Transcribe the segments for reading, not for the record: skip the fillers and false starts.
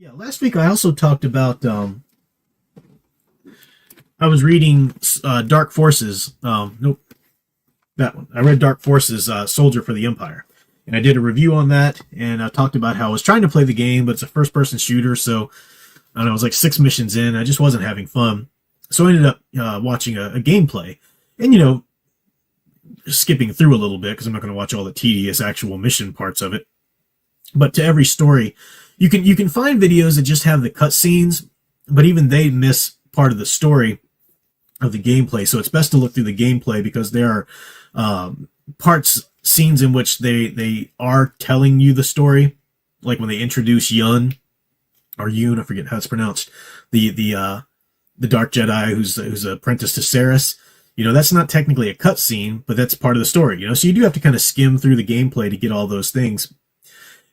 Yeah, last week I also talked about. I was reading Dark Forces. Nope, that one. I read Dark Forces, Soldier for the Empire, and I did a review on that, and I talked about how I was trying to play the game, but it's a first-person shooter, so I don't know. I was like 6 missions in. I just wasn't having fun, so I ended up watching a gameplay, and skipping through a little bit because I'm not going to watch all the tedious actual mission parts of it. But to every story, you can find videos that just have the cutscenes, but even they miss part of the story of the gameplay. So it's best to look through the gameplay because there are scenes in which they are telling you the story, like when they introduce Yun or Yoon, I forget how it's pronounced, the Dark Jedi who's apprentice to Saris. That's not technically a cutscene, but that's part of the story. So you do have to kind of skim through the gameplay to get all those things.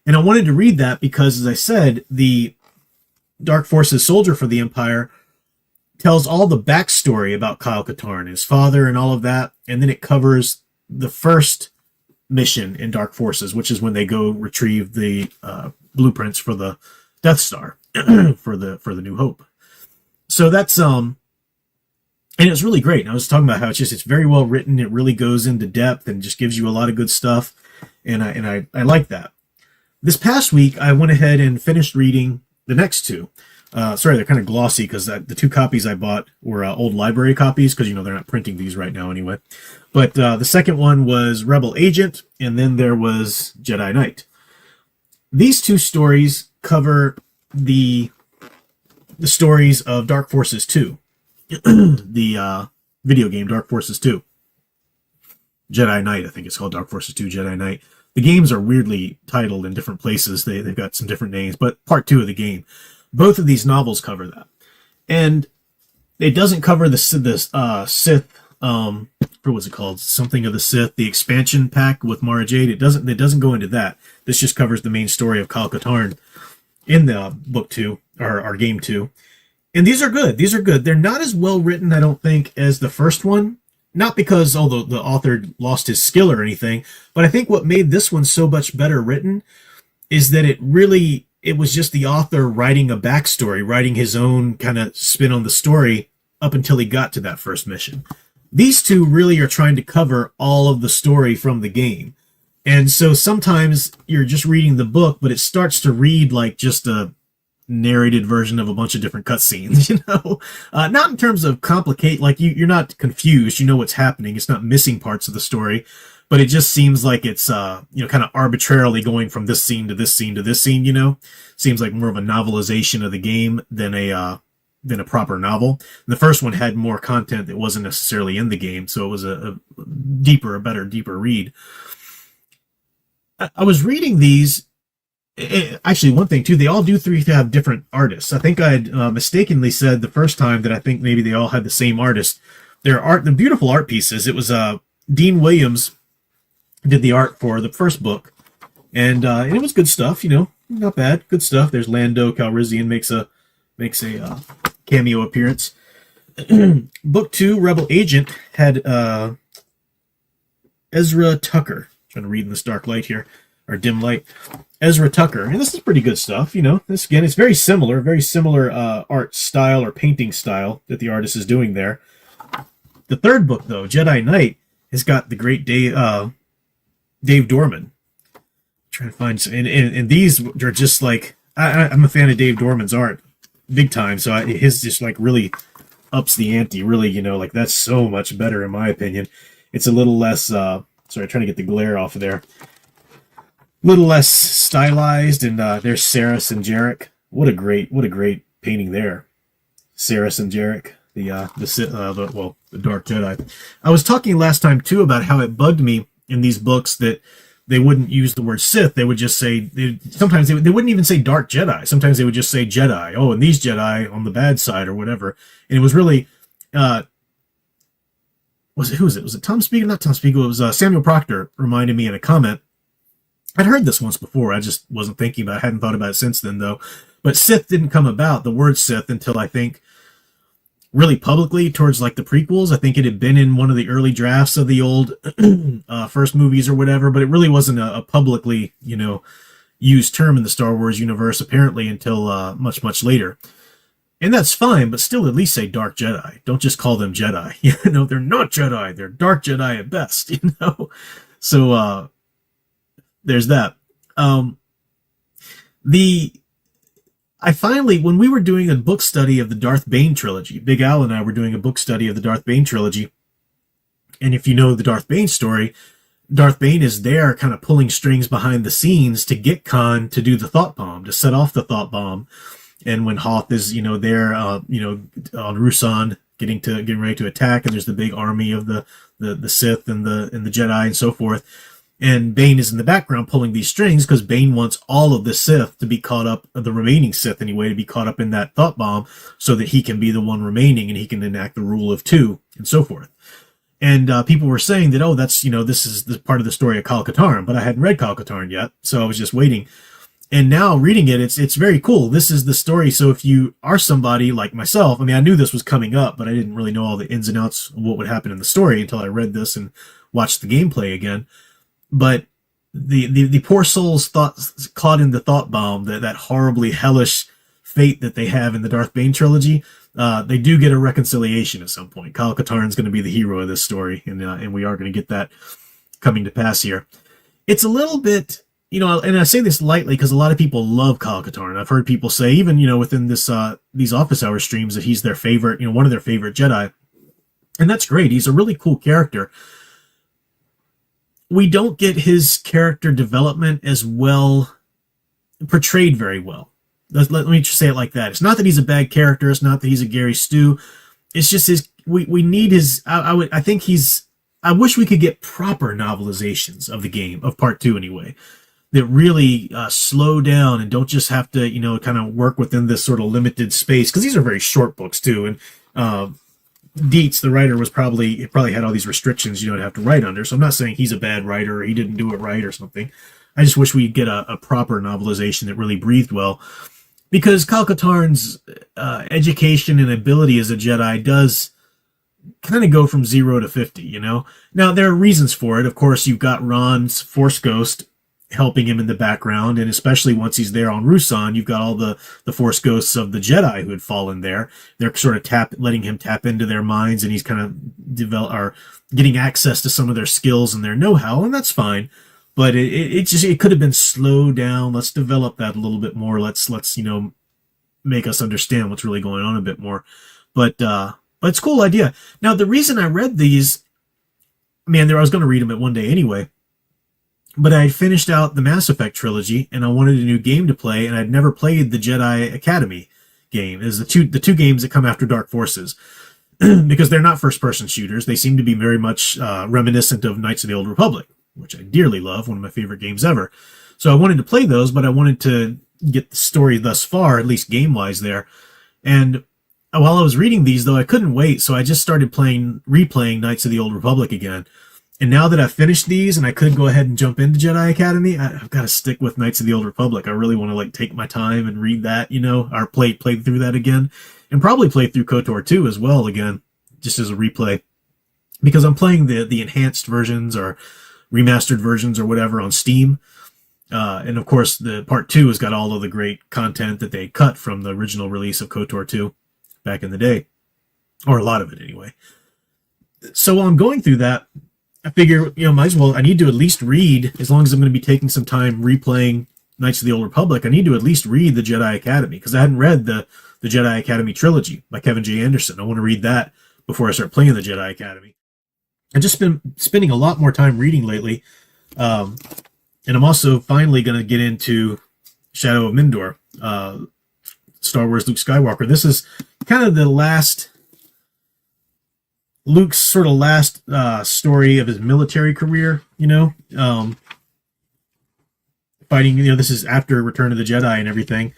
And I wanted to read that because, as I said, the Dark Forces Soldier for the Empire tells all the backstory about Kyle Katarn, his father, and all of that, and then it covers the first mission in Dark Forces, which is when they go retrieve the blueprints for the Death Star for the New Hope. So that's and it's really great. And I was talking about how it's very well written. It really goes into depth and just gives you a lot of good stuff, and I like that. This past week, I went ahead and finished reading the next two. Sorry, they're kind of glossy because the two copies I bought were old library copies because, they're not printing these right now anyway. But the second one was Rebel Agent, and then there was Jedi Knight. These two stories cover the stories of Dark Forces 2, the video game Dark Forces 2. Jedi Knight, I think it's called Dark Forces 2 Jedi Knight. The games are weirdly titled in different places. They've got some different names, but part 2 of the game. Both of these novels cover that. And it doesn't cover the Sith, what was it called? Something of the Sith, the expansion pack with Mara Jade. It doesn't go into that. This just covers the main story of Kyle Katarn in the book 2, or game 2. And these are good. They're not as well written, I don't think, as the first one. Not because the author lost his skill or anything, but I think what made this one so much better written is that it was just the author writing a backstory, writing his own kind of spin on the story up until he got to that first mission. These two really are trying to cover all of the story from the game. And so sometimes you're just reading the book, but it starts to read like just a narrated version of a bunch of different cutscenes, not in terms of complicate, like you're not confused, what's happening. It's not missing parts of the story, but it just seems like it's, kind of arbitrarily going from this scene to this scene to this scene, seems like more of a novelization of the game than a proper novel. And the first one had more content that wasn't necessarily in the game. So it was a deeper read. I was reading these. Actually, one thing too, they all do have different artists. I think I had mistakenly said the first time that I think maybe they all had the same artist. They're beautiful art pieces. It was Dean Williams did the art for the first book, and it was good stuff. Not bad, good stuff. There's Lando Calrissian makes a cameo appearance. Book 2, Rebel Agent, had Ezra Tucker. I'm trying to read in this dark light here, or dim light. Ezra Tucker, and this is pretty good stuff. This again, it's very similar art style or painting style that the artist is doing there. The third book, though, Jedi Knight, has got the great Dave Dorman. I'm trying to find, and these are just like I'm a fan of Dave Dorman's art, big time. So his just like really ups the ante. Really, like that's so much better in my opinion. It's a little less. Sorry, trying to get the glare off of there. Little less stylized, and there's Saris and Jarek. What a great painting there. Saris and Jarek, the Dark Jedi. I was talking last time too about how it bugged me in these books that they wouldn't use the word Sith. They would just say sometimes they wouldn't even say Dark Jedi. Sometimes they would just say Jedi. Oh, and these Jedi on the bad side or whatever. And it was really who was it? Was it Tom Spiegel? Not Tom Spiegel. It was Samuel Proctor reminded me in a comment. I'd heard this once before. I just wasn't thinking about it. I hadn't thought about it since then, though. But Sith didn't come about, the word Sith, until I think really publicly towards like the prequels. I think it had been in one of the early drafts of the old first movies or whatever, but it really wasn't a publicly, used term in the Star Wars universe, apparently, until much later. And that's fine, but still at least say Dark Jedi. Don't just call them Jedi. You know, they're not Jedi. They're Dark Jedi at best, you know? So, there's that. Um, the I finally, when we were doing a book study of the Darth Bane trilogy, Big Al and I were doing a book study of the Darth Bane trilogy. And if you know the Darth Bane story, Darth Bane is there kind of pulling strings behind the scenes to get Khan to do the thought bomb, to set off the thought bomb. And when Hoth is, there, on Rusan, getting ready to attack, and there's the big army of the Sith and the Jedi and so forth. And Bane is in the background pulling these strings because Bane wants all of the Sith to be caught up, the remaining Sith anyway, to be caught up in that thought bomb so that he can be the one remaining and he can enact the rule of two and so forth. And people were saying that, that's, this is the part of the story of Kal Katarn, but I hadn't read Kal Katarn yet, so I was just waiting. And now reading it, it's very cool. This is the story. So if you are somebody like myself, I mean, I knew this was coming up, but I didn't really know all the ins and outs of what would happen in the story until I read this and watched the gameplay again. But the poor souls caught in the thought bomb, that horribly hellish fate that they have in the Darth Bane trilogy, they do get a reconciliation at some point. Kal Katarn's going to be the hero of this story, and we are going to get that coming to pass here. It's a little bit, and I say this lightly because a lot of people love Kal Katarn. I've heard people say, even, within these office hour streams, that he's their favorite, one of their favorite Jedi. And that's great. He's a really cool character. We don't get his character development as well portrayed very well. Let me just say it like that. It's not that he's a bad character. It's not that he's a Gary Stu. It's just we need his. I wish we could get proper novelizations of the game, of part 2 anyway, that really slow down and don't just have to kind of work within this sort of limited space, because these are very short books too. And Dietz, the writer, probably had all these restrictions, to have to write under. So I'm not saying he's a bad writer or he didn't do it right or something. I just wish we'd get a proper novelization that really breathed well, because Kal Katarn's education and ability as a Jedi does kind of go from 0 to 50. Now there are reasons for it. Of course, you've got Ron's Force Ghost helping him in the background, and especially once he's there on Rusan, you've got all the Force Ghosts of the Jedi who had fallen there. They're sort of letting him tap into their minds, and he's kind of getting access to some of their skills and their know-how, and that's fine. But it could have been slowed down. Let's develop that a little bit more. Let's make us understand what's really going on a bit more. But it's a cool idea. Now, the reason I read these, I was going to read them at one day anyway, but I had finished out the Mass Effect trilogy, and I wanted a new game to play, and I'd never played the Jedi Academy game. It's the two games that come after Dark Forces, because they're not first-person shooters. They seem to be very much reminiscent of Knights of the Old Republic, which I dearly love, one of my favorite games ever. So I wanted to play those, but I wanted to get the story thus far, at least game-wise there. And while I was reading these, though, I couldn't wait, so I just started replaying Knights of the Old Republic again. And now that I've finished these and I could go ahead and jump into Jedi Academy, I've got to stick with Knights of the Old Republic. I really want to take my time and read that, or play through that again, and probably play through KOTOR 2 as well again, just as a replay, because I'm playing the enhanced versions or remastered versions or whatever on Steam. And of course, the part 2 has got all of the great content that they cut from the original release of KOTOR 2 back in the day, or a lot of it anyway. So while I'm going through that, I figure, might as well, I need to at least read, as long as I'm going to be taking some time replaying Knights of the Old Republic, I need to at least read the Jedi Academy, because I hadn't read the Jedi Academy trilogy by Kevin J. Anderson. I want to read that before I start playing the Jedi Academy. I've just been spending a lot more time reading lately, and I'm also finally going to get into Shadow of Mindor, Star Wars Luke Skywalker. This is kind of Luke's sort of last story of his military career, fighting, this is after Return of the Jedi and everything.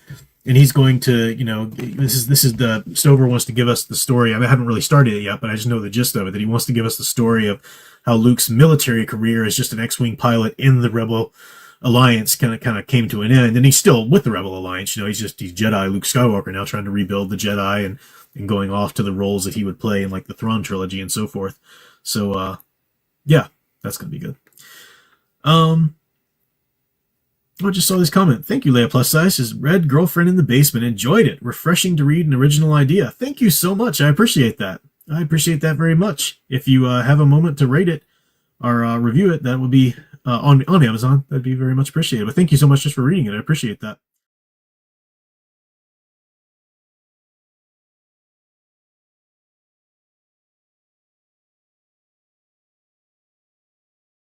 And he's going to, this is the Stover wants to give us the story. I haven't really started it yet, but I just know the gist of it, that he wants to give us the story of how Luke's military career as just an X-Wing pilot in the Rebel Alliance kind of came to an end. And he's still with the Rebel Alliance, he's Jedi Luke Skywalker now, trying to rebuild the Jedi and going off to the roles that he would play in the Thrawn trilogy and so forth. So, yeah, that's going to be good. I just saw this comment. Thank you, Leia Plus Size. Says, read Girlfriend in the Basement. Enjoyed it. Refreshing to read an original idea. Thank you so much. I appreciate that. I appreciate that very much. If you have a moment to rate it or review it, that would be on Amazon. That'd be very much appreciated. But thank you so much just for reading it. I appreciate that.